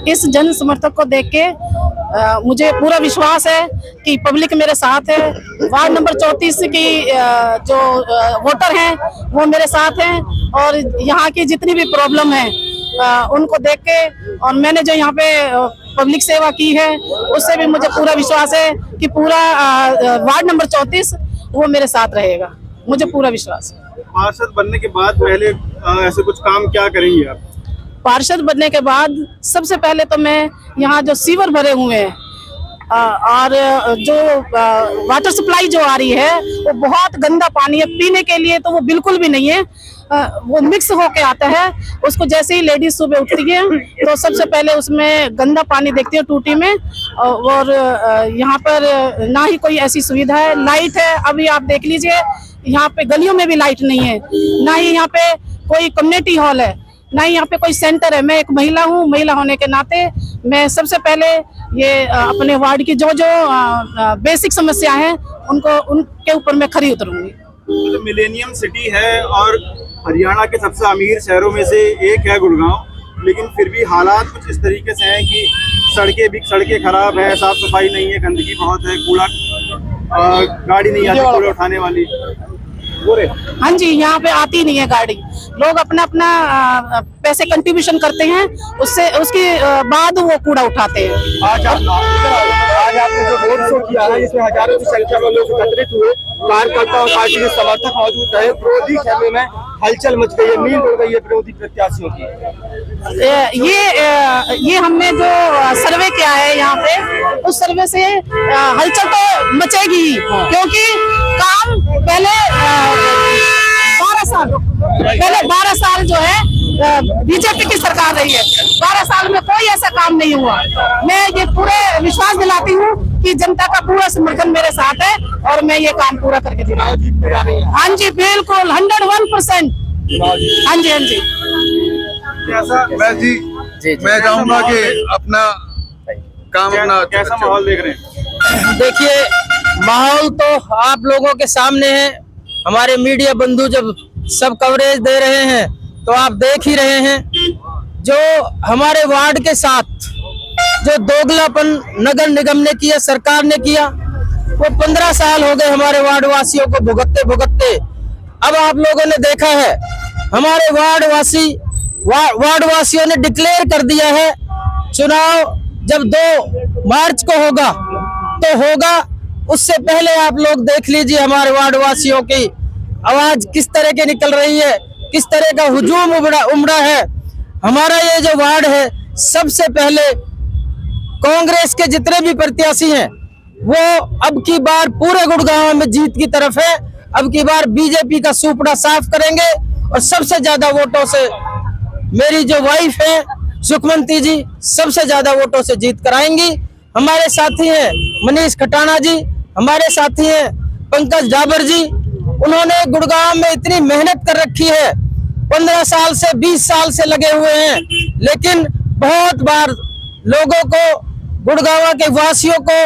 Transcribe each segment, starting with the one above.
इस जन समर्थक को देख के मुझे पूरा विश्वास है कि पब्लिक मेरे साथ है। वार्ड नंबर 34 की जो वोटर हैं वो मेरे साथ हैं और यहाँ की जितनी भी प्रॉब्लम है उनको देख के और मैंने जो यहाँ पे पब्लिक सेवा की है उससे भी मुझे पूरा विश्वास है कि पूरा वार्ड नंबर 34 वो मेरे साथ रहेगा। मुझे पूरा विश्वास है। पार्षद बनने के बाद पहले ऐसे कुछ काम क्या करेंगे आप? पार्षद बनने के बाद सबसे पहले तो मैं यहाँ जो सीवर भरे हुए हैं और जो वाटर सप्लाई जो आ रही है वो बहुत गंदा पानी है, पीने के लिए तो वो बिल्कुल भी नहीं है। वो मिक्स होके आता है। उसको जैसे ही लेडीज सुबह उठती है तो सबसे पहले उसमें गंदा पानी देखती है टूटी में। और यहाँ पर ना ही कोई ऐसी सुविधा है। लाइट है, अभी आप देख लीजिए यहाँ पे गलियों में भी लाइट नहीं है, ना ही यहाँ पे कोई कम्युनिटी हॉल है, ना ही यहाँ पे कोई सेंटर है। मैं एक महिला हूँ, महिला होने के नाते मैं सबसे पहले ये अपने वार्ड की जो बेसिक समस्या है उनके ऊपर मैं खरी उतरूंगी। तो मिलेनियम सिटी है और हरियाणा के सबसे अमीर शहरों में से एक है गुड़गांव, लेकिन फिर भी हालात कुछ इस तरीके से हैं कि सड़कें खराब है, साफ सफाई नहीं है, गंदगी बहुत है, कूड़ा गाड़ी नहीं आती कूड़ा उठाने वाली। हाँ जी, यहाँ पे आती नहीं है गाड़ी। लोग अपना पैसे कंट्रीब्यूशन करते हैं, उसके बाद वो कूड़ा उठाते हैं। आज आपने जो रोड शो किया है इसमें हजारों की संख्या में लोग एकत्रित हुए, कार्यकर्ता और पार्टी के समर्थक मौजूद रहे। विरोधी खेमे में हलचल मच गई है, नींद उड़ गई है विरोधी प्रत्याशियों की। ये हमने जो सर्वे किया है यहाँ पे, उस सर्वे से हलचल तो मचेगी ही, क्योंकि काम पहले 12 साल जो है बीजेपी की सरकार रही है। 12 साल में कोई ऐसा काम नहीं हुआ। मैं ये पूरे विश्वास दिलाती हूँ कि जनता का पूरा समर्थन मेरे साथ है और मैं ये काम पूरा करके दिखाऊंगी। हाँ जी, बिल्कुल 101%। हाँ जी, हाँ जी। मैं चाहूंगा कि अपना काम अपना कैसा माहौल देख रहे हैं? देखिए, माहौल तो आप लोगों के सामने है। हमारे मीडिया बंधु जब सब कवरेज दे रहे हैं तो आप देख ही रहे हैं। जो हमारे वार्ड के साथ जो दोगलापन नगर निगम ने किया, सरकार ने किया, वो 15 साल हो गए हमारे वार्ड वासियों को भुगतते भुगतते। अब आप लोगों ने देखा है, हमारे वार्ड वासियों ने डिक्लेयर कर दिया है, चुनाव जब 2 मार्च को होगा तो होगा। उससे पहले आप लोग देख लीजिए हमारे वार्ड वासियों की आवाज किस तरह की निकल रही है, किस तरह का हुजूम उमड़ा है। हमारा ये जो वार्ड है, सबसे पहले कांग्रेस के जितने भी प्रत्याशी हैं वो अब की बार पूरे गुड़गांव में जीत की तरफ है। अब की बार बीजेपी का सुपड़ा साफ करेंगे और सबसे ज्यादा वोटों से मेरी जो वाइफ है सुखमंती जी सबसे ज्यादा वोटों से जीत कराएंगी। हमारे साथी हैं मनीष खटाना जी, हमारे साथी हैं पंकज डाबर जी। उन्होंने गुड़गांव में इतनी मेहनत कर रखी है, 15 साल से 20 साल से लगे हुए हैं, लेकिन बहुत बार लोगों को, गुड़गांव के वासियों को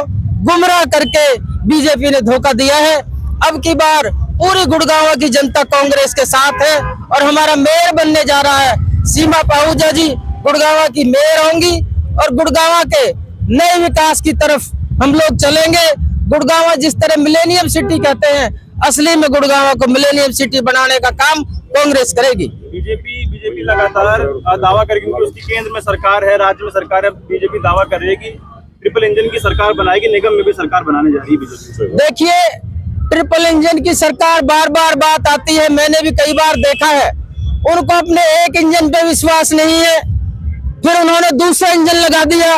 गुमराह करके बीजेपी ने धोखा दिया है। अब की बार पूरी गुड़गांव की जनता कांग्रेस के साथ है और हमारा मेयर बनने जा रहा है सीमा पाहूजा जी, गुड़गांव की मेयर होंगी और गुड़गांव के नए विकास की तरफ हम लोग चलेंगे। गुड़गांव जिस तरह मिलेनियम सिटी कहते हैं, असली में गुड़गांव को मिलेनियम सिटी बनाने का काम कांग्रेस करेगी। बीजेपी लगातार दावा करेगी क्योंकि उसकी केंद्र में सरकार है, राज्य में सरकार है। बीजेपी दावा कर रही है कि ट्रिपल इंजन की सरकार बनाएगी, निगम में भी सरकार बनाने जा रही है बीजेपी। देखिए, ट्रिपल इंजन की सरकार बार बार बात आती है, मैंने भी कई बार देखा है। उनको अपने एक इंजन पे विश्वास नहीं है, फिर उन्होंने दूसरा इंजन लगा दिया,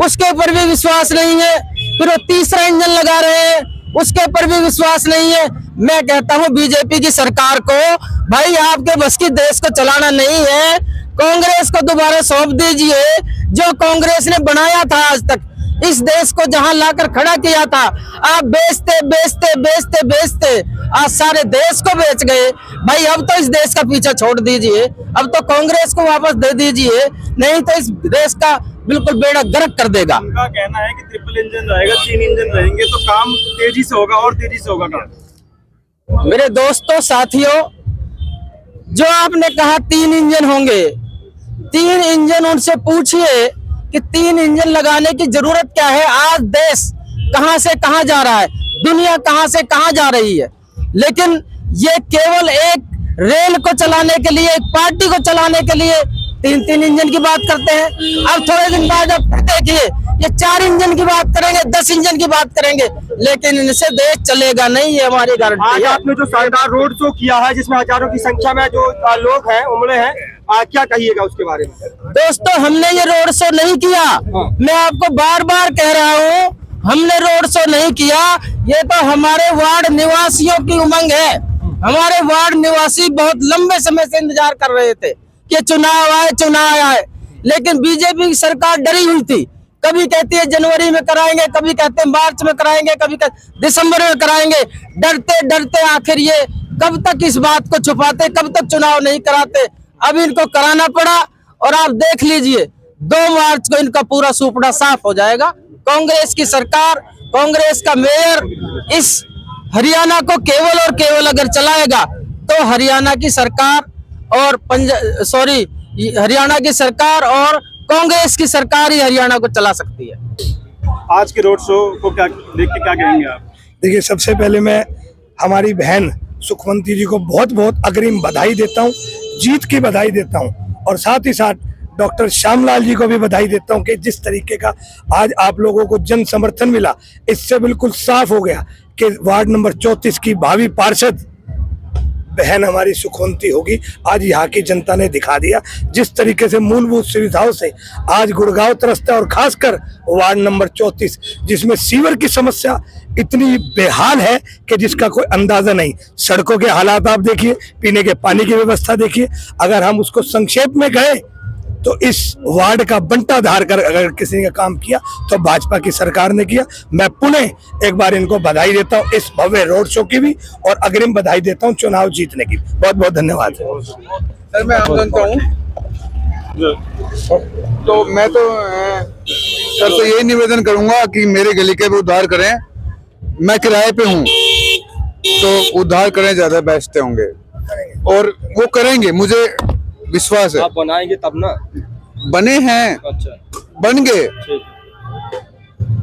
उसके ऊपर भी विश्वास नहीं है, फिर वो तीसरा इंजन लगा रहे हैं, उसके ऊपर भी विश्वास नहीं है। मैं कहता हूं बीजेपी की सरकार को, भाई आपके बस की देश को चलाना नहीं है, कांग्रेस को दोबारा सौंप दीजिए। जो कांग्रेस ने बनाया था आज तक, इस देश को जहां लाकर खड़ा किया था, आप बेचते बेचते बेचते बेचते आज सारे देश को बेच गए। भाई अब तो इस देश का पीछा छोड़ दीजिए, अब तो कांग्रेस को वापस दे दीजिए, नहीं तो इस देश का बिल्कुल बेड़ा गर्क कर देगा। उनका कहना है कि ट्रिपल इंजन रहेगा, 3 इंजन रहेंगे तो काम तेजी से होगा और तेजी से होगा काम। मेरे दोस्तों, साथियों, जो आपने कहा 3 इंजन होंगे, 3 इंजन उनसे पूछिए कि 3 इंजन लगाने की जरूरत क्या है। आज देश कहां से कहां जा रहा है, दुनिया कहां से कहां जा रही है, लेकिन ये केवल एक रेल को चलाने के लिए, एक पार्टी को चलाने के लिए 3 इंजन की बात करते हैं। अब थोड़े दिन बाद अब फिर देखिए ये 4 इंजन की बात करेंगे, 10 इंजन की बात करेंगे, लेकिन इनसे देश चलेगा नहीं, ये हमारी गारंटी आज है। आपने जो शानदार रोड शो किया है जिसमें हजारों की संख्या में जो लोग हैं उमड़े हैं, क्या कहिएगा उसके बारे में? दोस्तों, हमने ये रोड शो नहीं किया, मैं आपको बार बार कह रहा हूँ, हमने रोड शो नहीं किया। ये तो हमारे वार्ड निवासियों की उमंग है। हमारे वार्ड निवासी बहुत लंबे समय से इंतजार कर रहे थे कि चुनाव आए, लेकिन बीजेपी की सरकार डरी हुई थी। कभी कहती है जनवरी में कराएंगे, कभी कहते हैं मार्च में कराएंगे, कभी कहते दिसंबर में कराएंगे। डरते डरते आखिर ये कब तक इस बात को छुपाते, कब तक चुनाव नहीं कराते। अब इनको कराना पड़ा और आप देख लीजिए 2 मार्च को इनका पूरा सुपड़ा साफ हो जाएगा। कांग्रेस की सरकार, कांग्रेस का मेयर इस हरियाणा को केवल और केवल अगर चलाएगा तो हरियाणा की सरकार और हरियाणा की सरकार और कांग्रेस की सरकार ही हरियाणा को चला सकती है। आज के रोड शो को क्या देख के क्या कहेंगे आप? देखिए, सबसे पहले मैं हमारी बहन सुखमंती जी को बहुत बहुत अग्रिम बधाई देता हूँ, जीत की बधाई देता हूँ, और साथ ही साथ डॉक्टर श्यामलाल जी को भी बधाई देता हूँ कि जिस तरीके का आज आप लोगों को जन समर्थन मिला, इससे बिल्कुल साफ हो गया कि वार्ड नंबर 34 की भावी पार्षद बहन हमारी सुखवंती होगी। आज यहाँ की जनता ने दिखा दिया जिस तरीके से मूलभूत सुविधाओं से आज गुड़गांव त्रस्त है, और खासकर वार्ड नंबर 34 जिसमें सीवर की समस्या इतनी बेहाल है कि जिसका कोई अंदाजा नहीं। सड़कों के हालात आप देखिए, पीने के पानी की व्यवस्था देखिए। अगर हम उसको संक्षेप में गए तो इस वार्ड का बंटाधार कर अगर किसी ने काम किया तो भाजपा की सरकार ने किया। मैं पुनः एक बार इनको बधाई देता हूं इस भव्य रोड शो की भी, और अग्रिम बधाई देता हूं चुनाव जीतने की। बहुत बहुत धन्यवाद। सर मैं आम जनता हूँ, तो मैं तो सर से यही निवेदन करूंगा कि मेरे गली के भी उद्धार करें। मैं किराए पे हूँ तो उद्धार करें, ज्यादा बेस्ट होंगे और वो करेंगे, मुझे विश्वास है। आप बनाएंगे तब ना? बने हैं, अच्छा, बन गए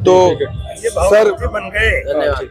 तो ये सर बन गए। धन्यवाद।